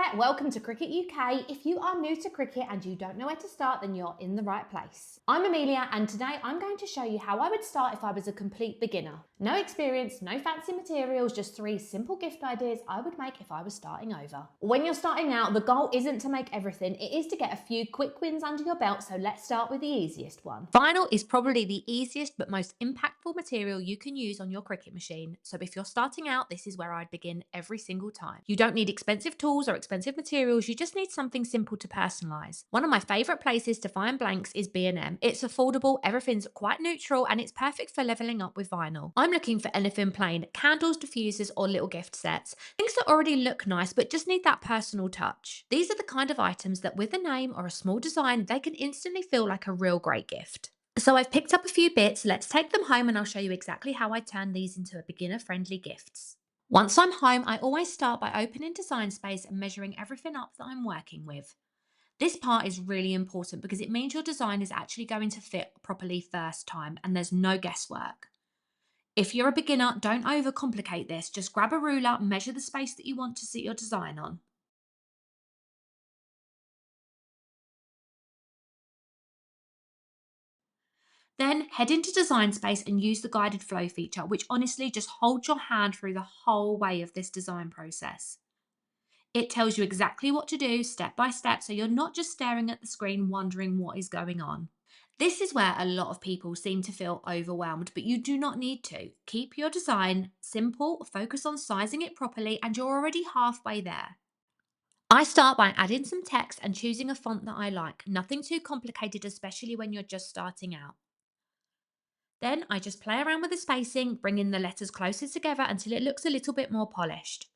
Hi, welcome to Cricut UK. If you are new to Cricut and you don't know where to start, then you're in the right place. I'm Amelia and today I'm going to show you how I would start if I was a complete beginner. No experience, no fancy materials, just 3 simple gift ideas I would make if I was starting over. When you're starting out, the goal isn't to make everything, it is to get a few quick wins under your belt, so let's start with the easiest one. Vinyl is probably the easiest but most impactful material you can use on your Cricut machine, so if you're starting out, this is where I'd begin every single time. You don't need expensive tools or expensive materials, you just need something simple to personalise. One of my favourite places to find blanks is B&M. It's affordable, everything's quite neutral, and it's perfect for levelling up with vinyl. I'm looking for anything plain: candles, diffusers, or little gift sets. Things that already look nice but just need that personal touch. These are the kind of items that with a name or a small design, they can instantly feel like a real great gift. So I've picked up a few bits, let's take them home and I'll show you exactly how I turn these into beginner-friendly gifts. Once I'm home, I always start by opening Design Space and measuring everything up that I'm working with. This part is really important because it means your design is actually going to fit properly first time and there's no guesswork. If you're a beginner, don't overcomplicate this, just grab a ruler, measure the space that you want to sit your design on. Then head into Design Space and use the guided flow feature, which honestly just holds your hand through the whole way of this design process. It tells you exactly what to do step by step, so you're not just staring at the screen wondering what is going on. This is where a lot of people seem to feel overwhelmed, but you do not need to. Keep your design simple, focus on sizing it properly, and you're already halfway there. I start by adding some text and choosing a font that I like. Nothing too complicated, especially when you're just starting out. Then I just play around with the spacing, bringing the letters closer together until it looks a little bit more polished.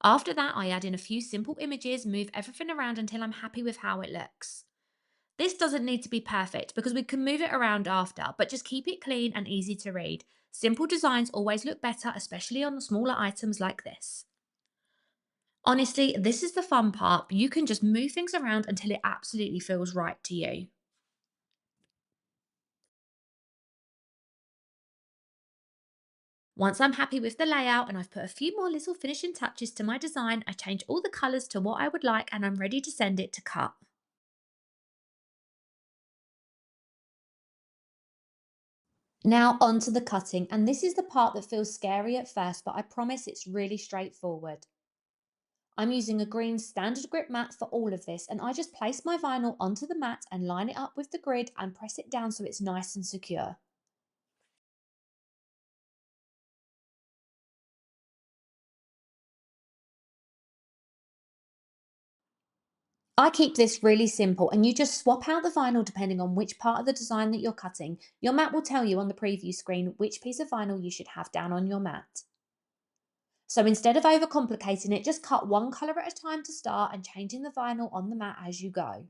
After that, I add in a few simple images, move everything around until I'm happy with how it looks. This doesn't need to be perfect because we can move it around after, but just keep it clean and easy to read. Simple designs always look better, especially on the smaller items like this. Honestly, this is the fun part. You can just move things around until it absolutely feels right to you. Once I'm happy with the layout and I've put a few more little finishing touches to my design, I change all the colours to what I would like and I'm ready to send it to cut. Now onto the cutting, and this is the part that feels scary at first, but I promise it's really straightforward. I'm using a green standard grip mat for all of this, and I just place my vinyl onto the mat and line it up with the grid and press it down so it's nice and secure. I keep this really simple and you just swap out the vinyl depending on which part of the design that you're cutting. Your mat will tell you on the preview screen which piece of vinyl you should have down on your mat. So instead of overcomplicating it, just cut one colour at a time to start and changing the vinyl on the mat as you go.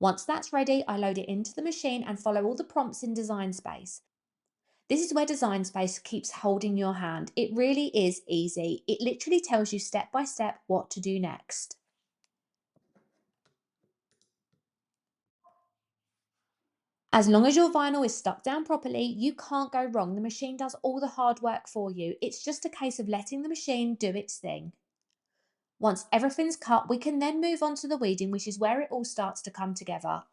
Once that's ready, I load it into the machine and follow all the prompts in Design Space. This is where Design Space keeps holding your hand. It really is easy. It literally tells you step by step what to do next. As long as your vinyl is stuck down properly, you can't go wrong. The machine does all the hard work for you. It's just a case of letting the machine do its thing. Once everything's cut, we can then move on to the weeding, which is where it all starts to come together.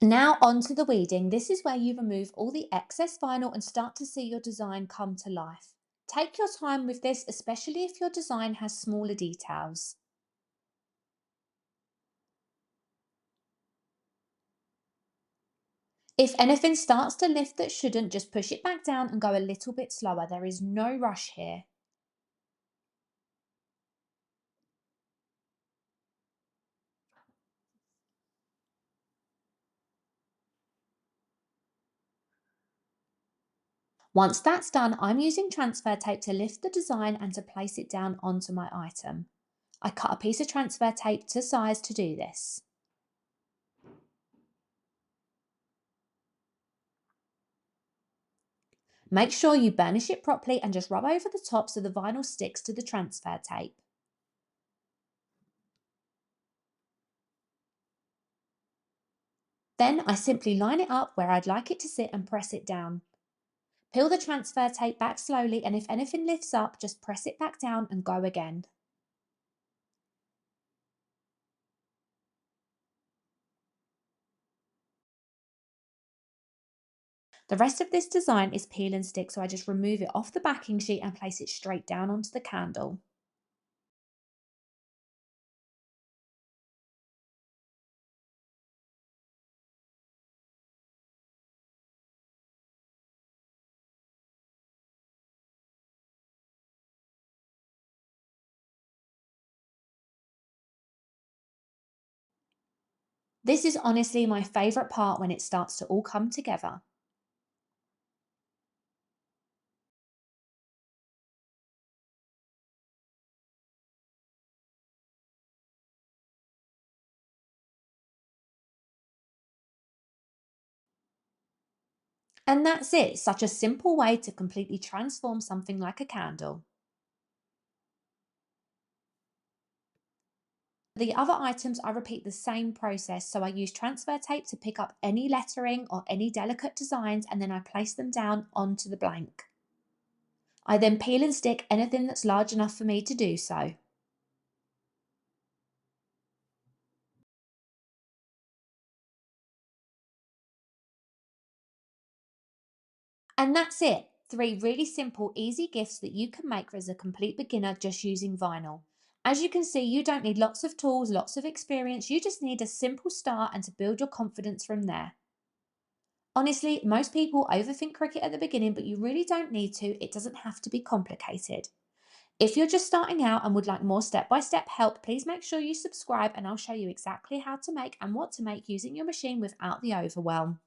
Now onto the weeding. This is where you remove all the excess vinyl and start to see your design come to life. Take your time with this, especially if your design has smaller details. If anything starts to lift that shouldn't, just push it back down and go a little bit slower. There is no rush here. Once that's done, I'm using transfer tape to lift the design and to place it down onto my item. I cut a piece of transfer tape to size to do this. Make sure you burnish it properly and just rub over the top so the vinyl sticks to the transfer tape. Then I simply line it up where I'd like it to sit and press it down. Peel the transfer tape back slowly, and if anything lifts up, just press it back down and go again. The rest of this design is peel and stick, so I just remove it off the backing sheet and place it straight down onto the candle. This is honestly my favourite part when it starts to all come together. And that's it, such a simple way to completely transform something like a candle. The other items, I repeat the same process, so I use transfer tape to pick up any lettering or any delicate designs, and then I place them down onto the blank. I then peel and stick anything that's large enough for me to do so. And that's it. 3 really simple, easy gifts that you can make as a complete beginner just using vinyl. As you can see, you don't need lots of tools, lots of experience. You just need a simple start and to build your confidence from there. Honestly, most people overthink Cricut at the beginning, but you really don't need to. It doesn't have to be complicated. If you're just starting out and would like more step-by-step help, please make sure you subscribe and I'll show you exactly how to make and what to make using your machine without the overwhelm.